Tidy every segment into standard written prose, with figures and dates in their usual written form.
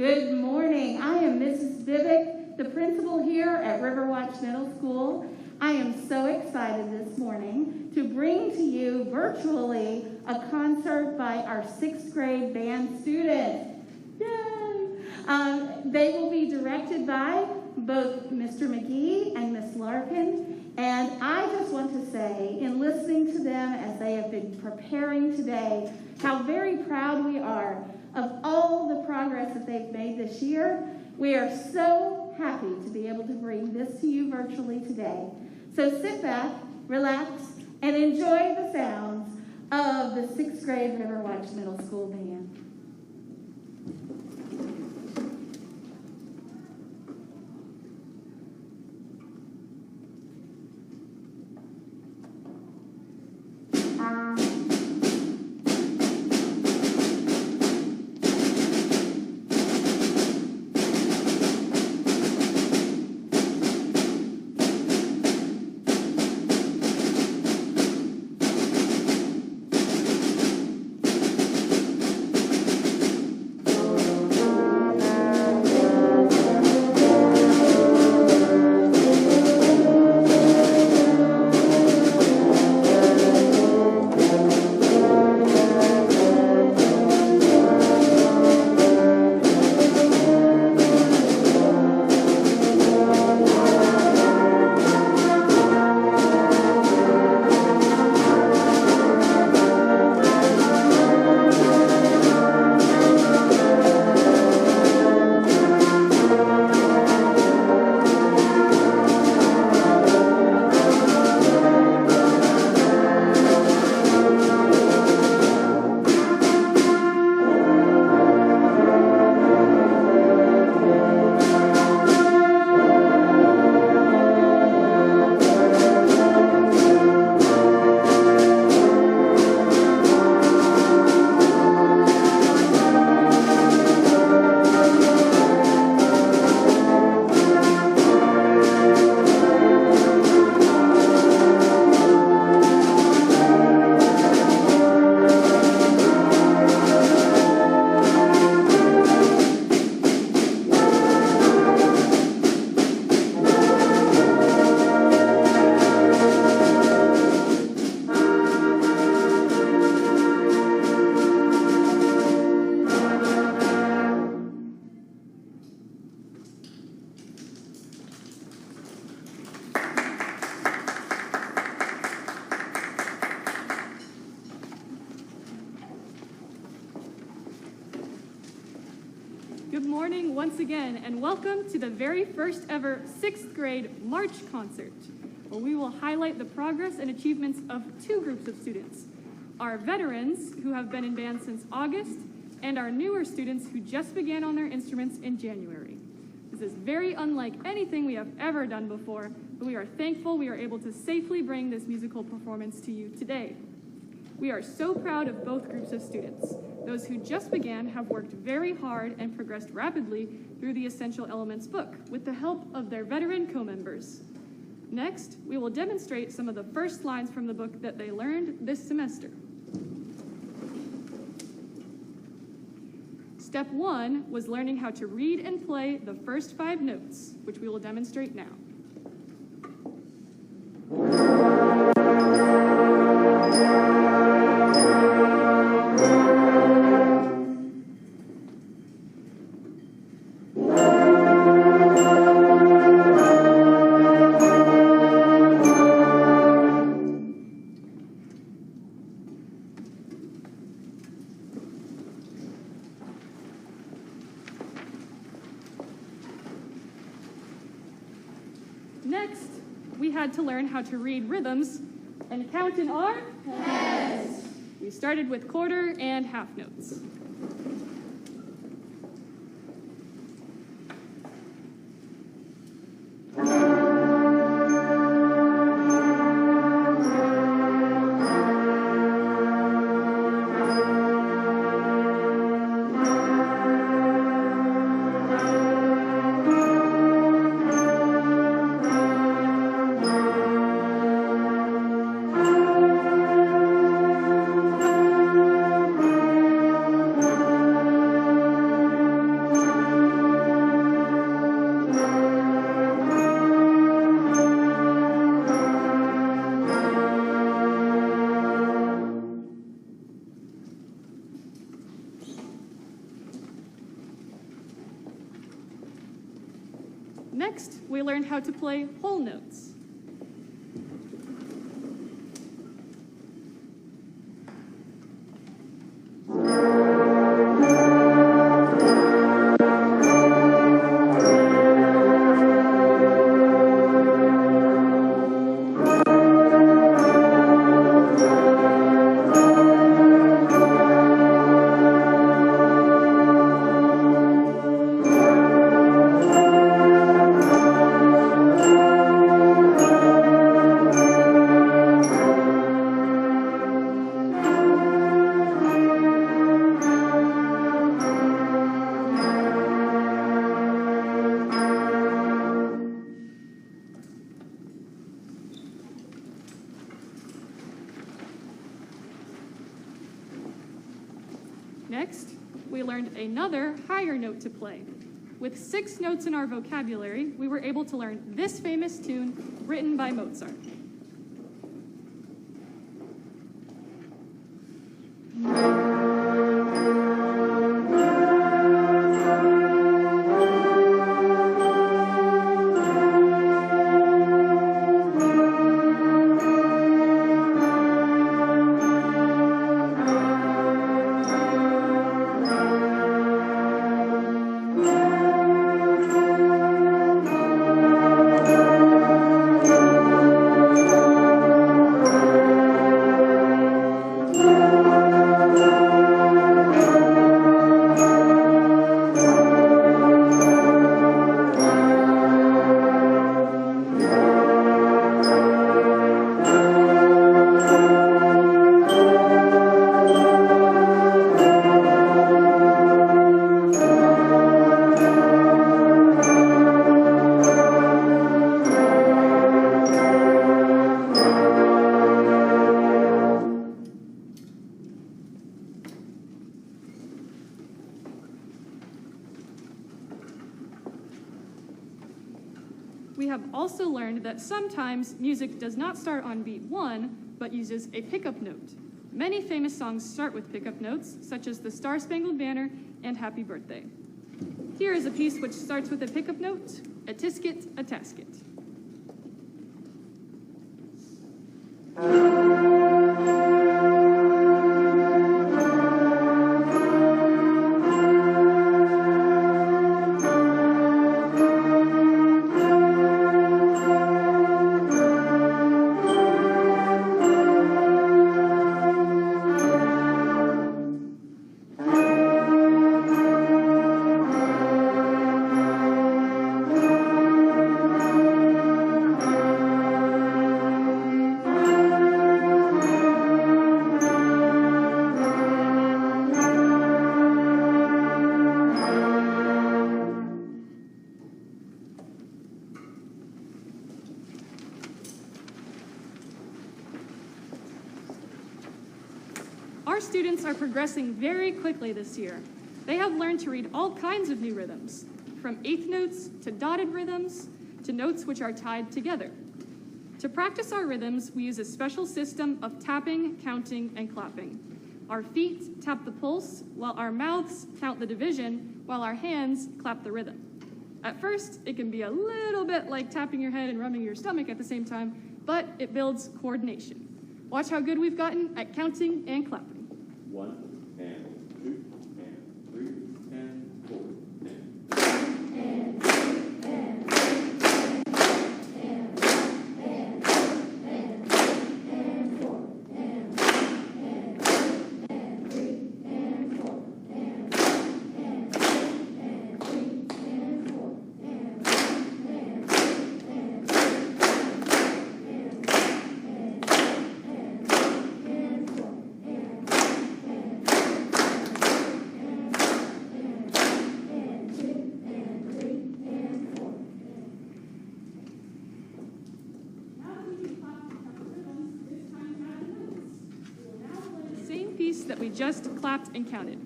Good morning. I am Mrs. Bivick, the principal here at Riverwatch Middle School. I am so excited this morning to bring to you virtually a concert by our 6th grade band students. Yay! They will be directed by both Mr. McGee and Miss Larkin. And I just want to say, in listening to them as they have been preparing today, how very proud we are of all the progress that they've made this year. We are so happy to be able to bring this to you virtually today. So sit back, relax, and enjoy the sounds of the 6th grade Riverwatch Middle School Band. Once again, and welcome to the very first ever 6th grade March concert, where we will highlight the progress and achievements of 2 groups of students, our veterans who have been in band since August, and our newer students who just began on their instruments in January. This is very unlike anything we have ever done before, but we are thankful we are able to safely bring this musical performance to you today. We are so proud of both groups of students. Those who just began have worked very hard and progressed rapidly through the Essential Elements book with the help of their veteran co-members. Next, we will demonstrate some of the first lines from the book that they learned this semester. Step 1 was learning how to read and play the first 5 notes, which we will demonstrate now. Next, we had to learn how to read rhythms and count in our heads. We started with quarter and half notes. Next, we learned how to play whole notes. Next, we learned another higher note to play. With 6 notes in our vocabulary, we were able to learn this famous tune written by Mozart. We have also learned that sometimes music does not start on beat 1, but uses a pickup note. Many famous songs start with pickup notes, such as the Star-Spangled Banner and Happy Birthday. Here is a piece which starts with a pickup note, a tisket, a tasket. Our students are progressing very quickly this year. They have learned to read all kinds of new rhythms, from eighth notes to dotted rhythms to notes which are tied together. To practice our rhythms, we use a special system of tapping, counting, and clapping. Our feet tap the pulse, while our mouths count the division, while our hands clap the rhythm. At first, it can be a little bit like tapping your head and rubbing your stomach at the same time, but it builds coordination. Watch how good we've gotten at counting and clapping. 1 and 2 and 3 and 4 that we just clapped and counted.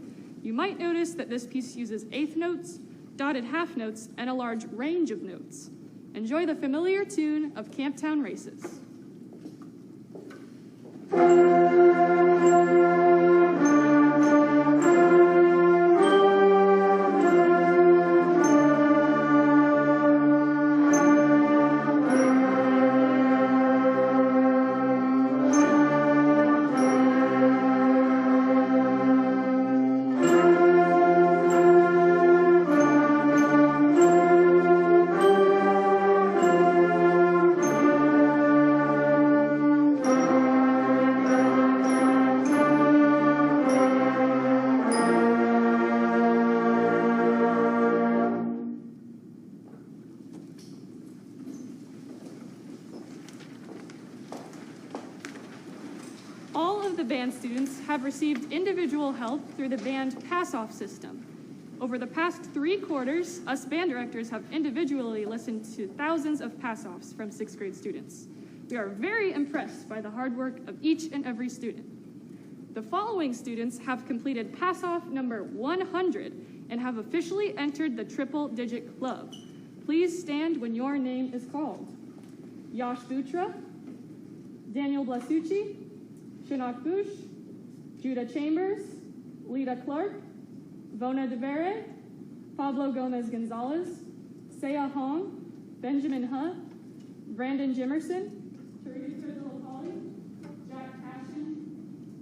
You might notice that this piece uses eighth notes, dotted half notes, and a large range of notes. Enjoy the familiar tune of Camptown Races. band students have received individual help through the band PassOffs system. Over the past 3 quarters, us band directors have individually listened to thousands of PassOffs from 6th grade students. We are very impressed by the hard work of each and every student. The following students have completed PassOff number 100 and have officially entered the triple-digit club. Please stand when your name is called. Yash Butra, Daniel Blasucci, Shinak Bush, Judah Chambers, Lita Clark, Vona DeVere, Pablo Gomez Gonzalez, Seya Hong, Benjamin Huh, Brandon Jimerson, Teresa Polly, Jack Cashin,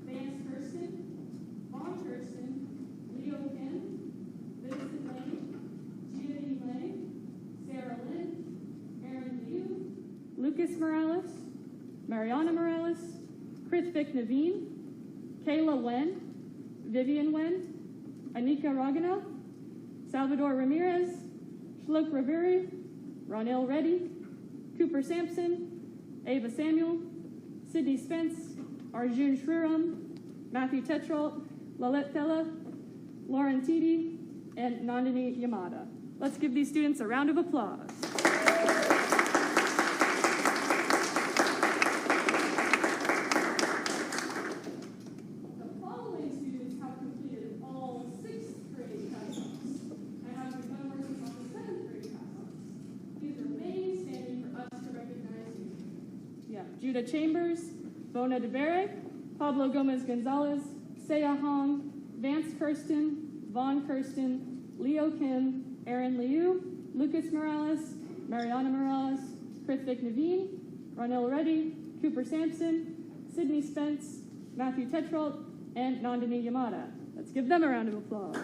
Vance Kirsten, Vaughn Kirsten, Leo Kim, Vincent Lane, Gia E. Lane, Sarah Lynn, Aaron Liu, Lucas Morales, Mariana Morales, Krithvik Naveen, Kayla Wen, Vivian Wen, Anika Ragana, Salvador Ramirez, Shlok Raviri, Ronell Reddy, Cooper Sampson, Ava Samuel, Sydney Spence, Arjun Shriram, Matthew Tetrault, Lalette Thella, Lauren Titi, and Nandini Yamada. Let's give these students a round of applause. Judah Chambers, Vona DeVere, Pablo Gomez Gonzalez, Seya Hong, Vance Kirsten, Vaughn Kirsten, Leo Kim, Aaron Liu, Lucas Morales, Mariana Morales, Krithvik Naveen, Ronell Reddy, Cooper Sampson, Sydney Spence, Matthew Tetrault, and Nandini Yamada. Let's give them a round of applause.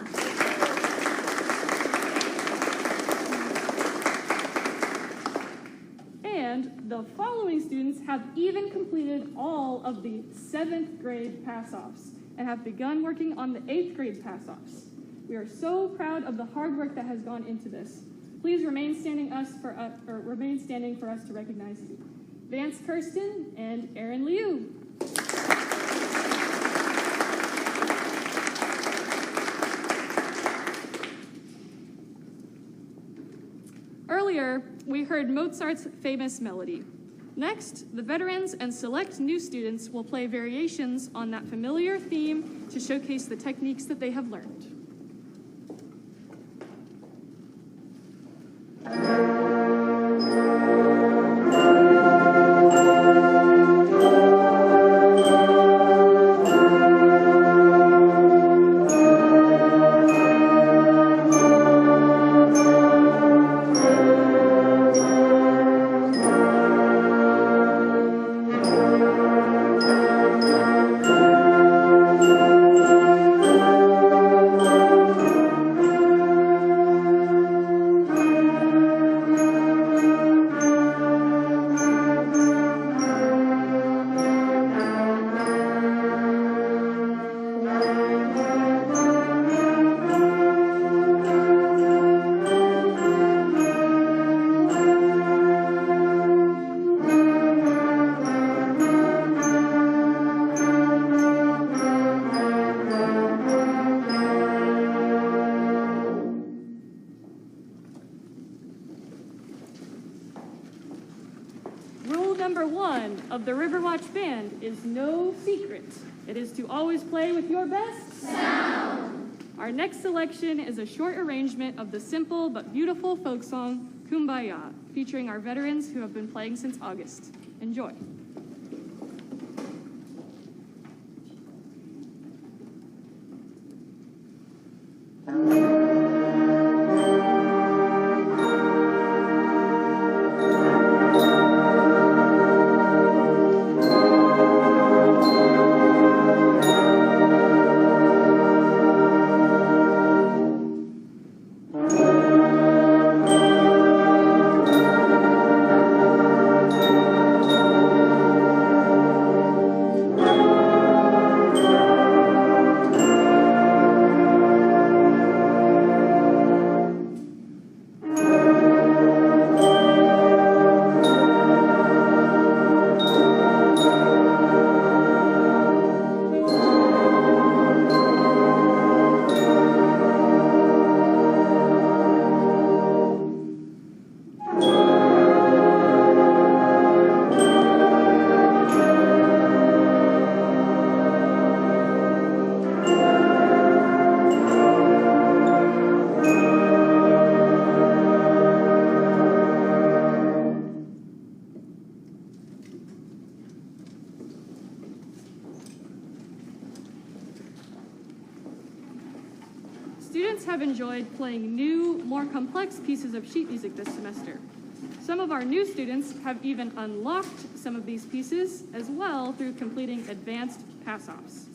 And the following students have even completed all of the 7th grade PassOffs and have begun working on the 8th grade PassOffs. We are so proud of the hard work that has gone into this. Please remain standing for us to recognize you. Vance Kirsten and Aaron Liu. Earlier, we heard Mozart's famous melody. Next, the veterans and select new students will play variations on that familiar theme to showcase the techniques that they have learned. Number 1 of the Riverwatch Band is no secret. It is to always play with your best sound. Our next selection is a short arrangement of the simple but beautiful folk song, Kumbaya, featuring our veterans who have been playing since August. Enjoy. Students have enjoyed playing new, more complex pieces of sheet music this semester. Some of our new students have even unlocked some of these pieces as well through completing advanced PassOffs.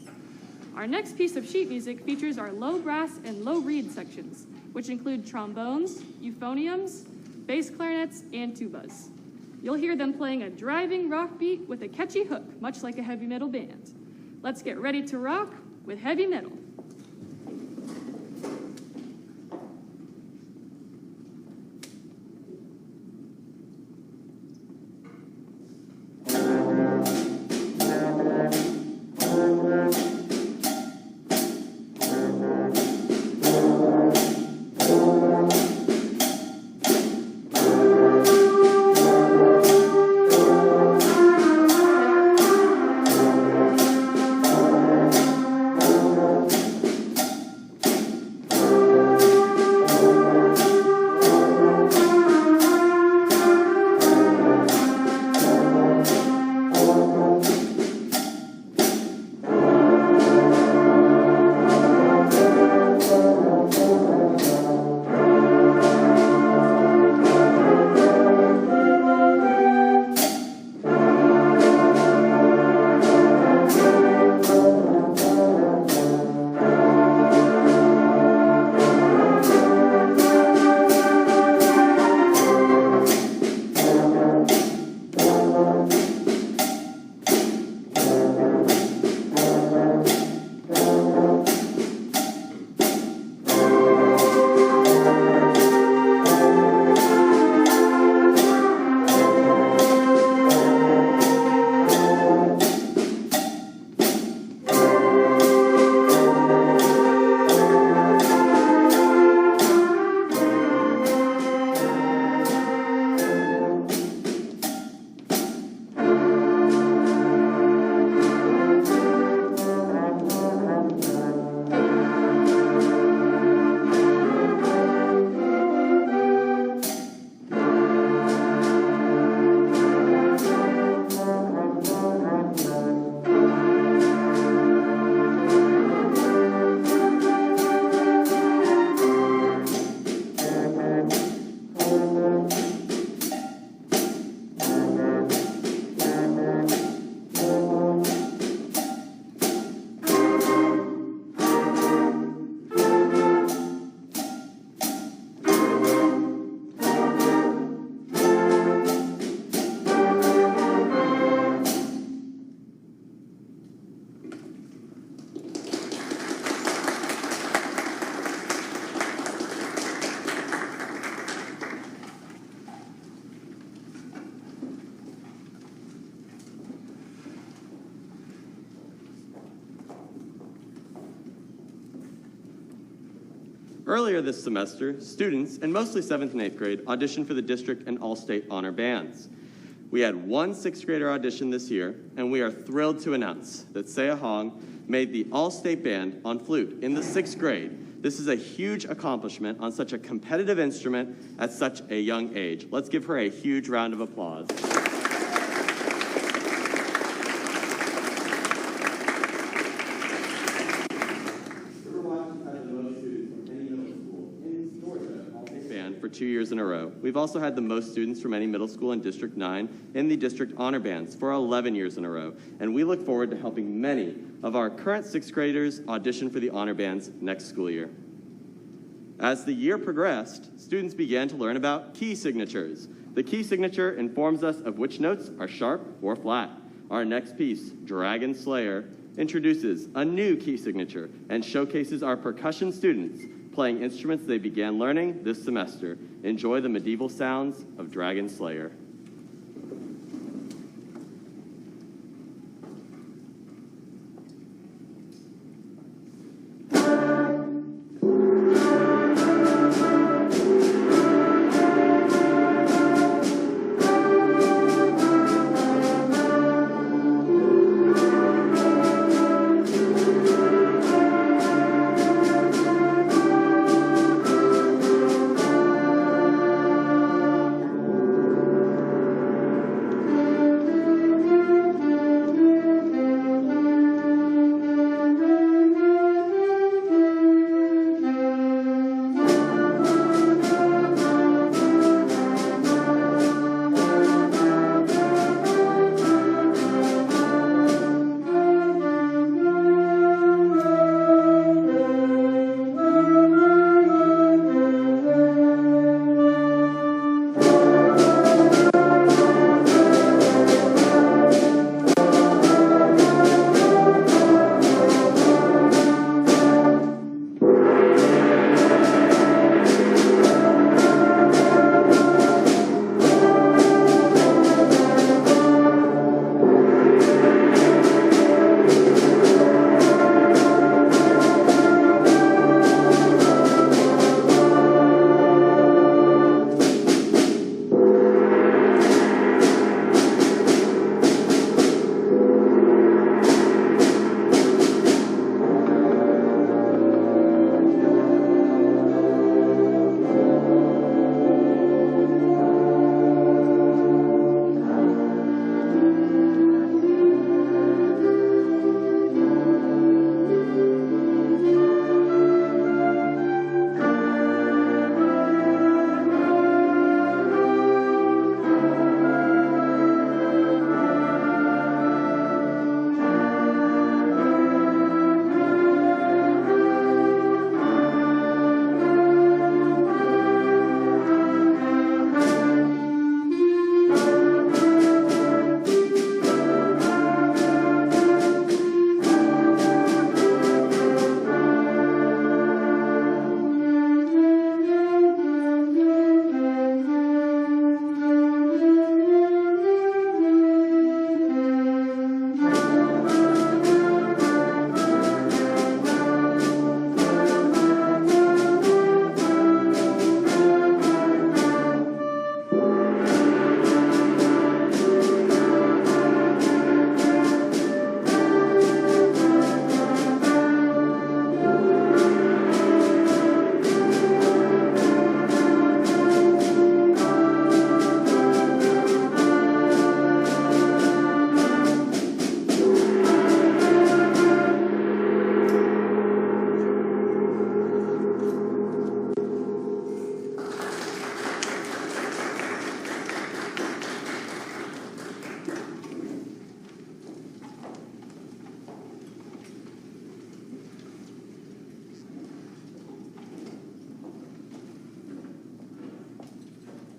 Our next piece of sheet music features our low brass and low reed sections, which include trombones, euphoniums, bass clarinets, and tubas. You'll hear them playing a driving rock beat with a catchy hook, much like a heavy metal band. Let's get ready to rock with heavy metal. Earlier this semester, students, and mostly 7th and 8th grade, auditioned for the district and all-state honor bands. We had one 6th grader audition this year, and we are thrilled to announce that Saya Hong made the all-state band on flute in the 6th grade. This is a huge accomplishment on such a competitive instrument at such a young age. Let's give her a huge round of applause. For 2 years in a row. We've also had the most students from any middle school in District 9 in the District Honor Bands for 11 years in a row, and we look forward to helping many of our current 6th graders audition for the Honor Bands next school year. As the year progressed, students began to learn about key signatures. The key signature informs us of which notes are sharp or flat. Our next piece, Dragon Slayer, introduces a new key signature and showcases our percussion students playing instruments they began learning this semester. Enjoy the medieval sounds of Dragon Slayer.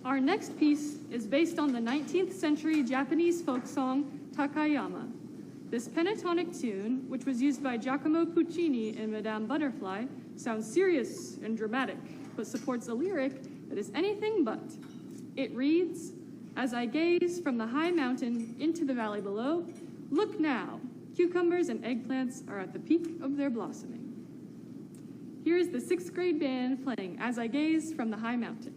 Our next piece is based on the 19th century Japanese folk song, Takayama. This pentatonic tune, which was used by Giacomo Puccini in Madame Butterfly, sounds serious and dramatic, but supports a lyric that is anything but. It reads, "As I gaze from the high mountain into the valley below, look now, cucumbers and eggplants are at the peak of their blossoming." Here is the 6th grade band playing "As I Gaze from the High Mountain."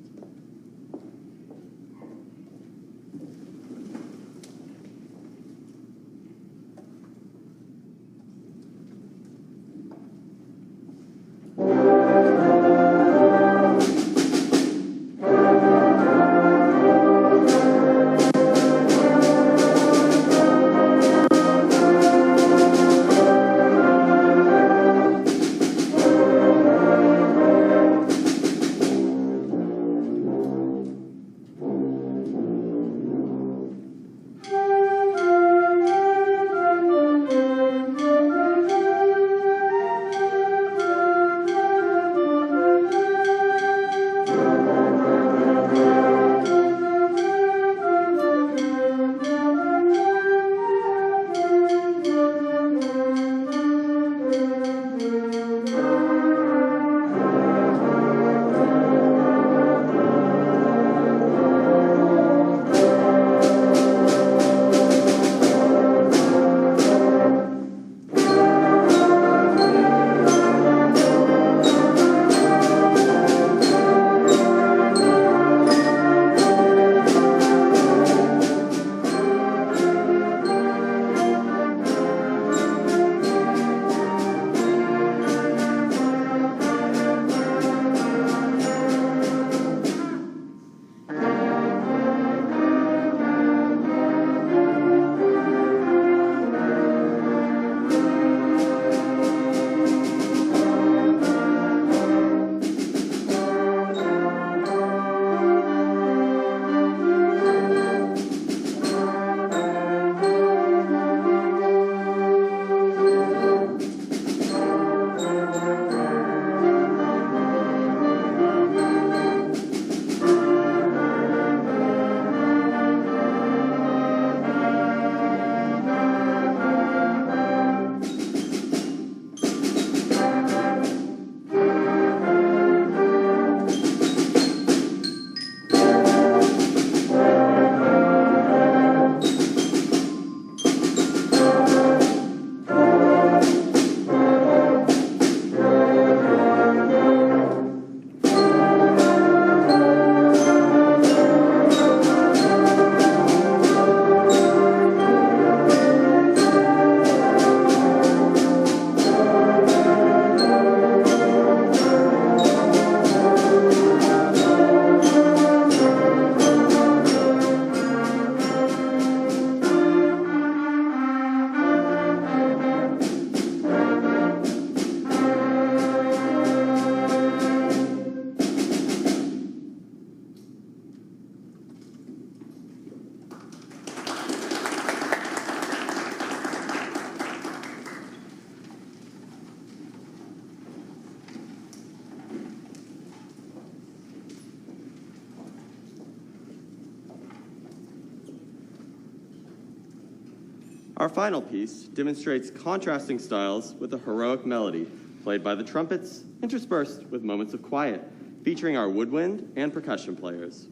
Our final piece demonstrates contrasting styles with a heroic melody, played by the trumpets, interspersed with moments of quiet, featuring our woodwind and percussion players.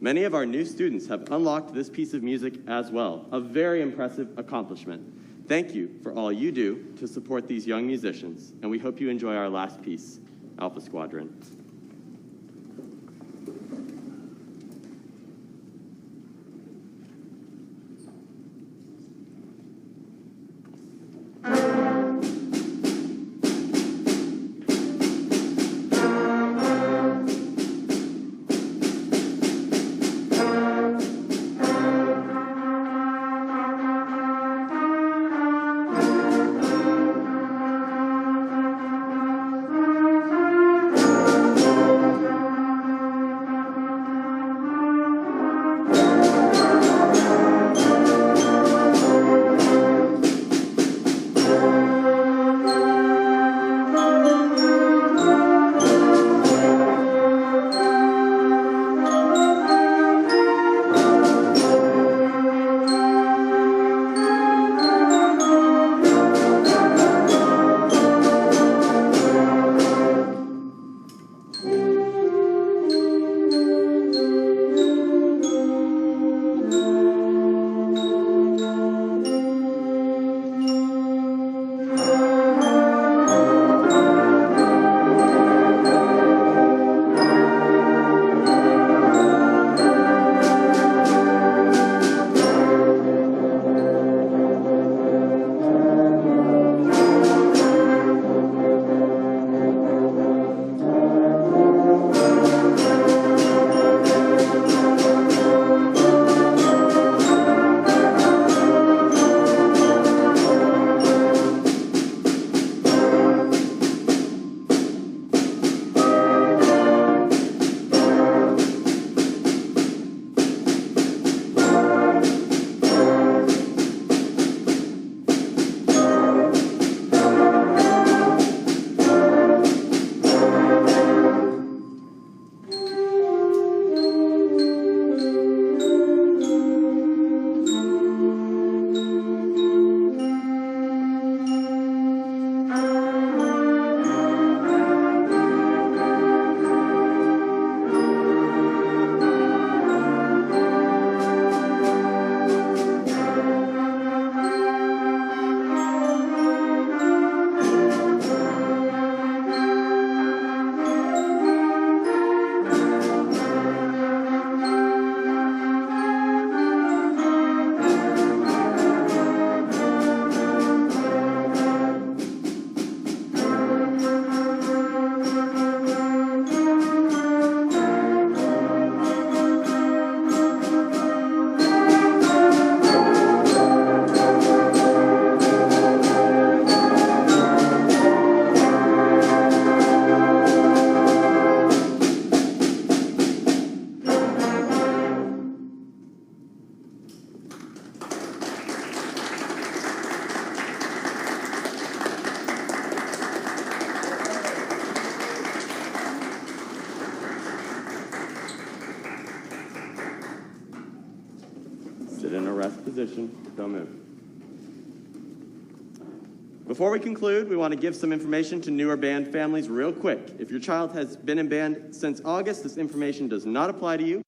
Many of our new students have unlocked this piece of music as well, a very impressive accomplishment. Thank you for all you do to support these young musicians, and we hope you enjoy our last piece, Alpha Squadron. best position. So moved. Before we conclude, we want to give some information to newer band families real quick. If your child has been in band since August, this information does not apply to you.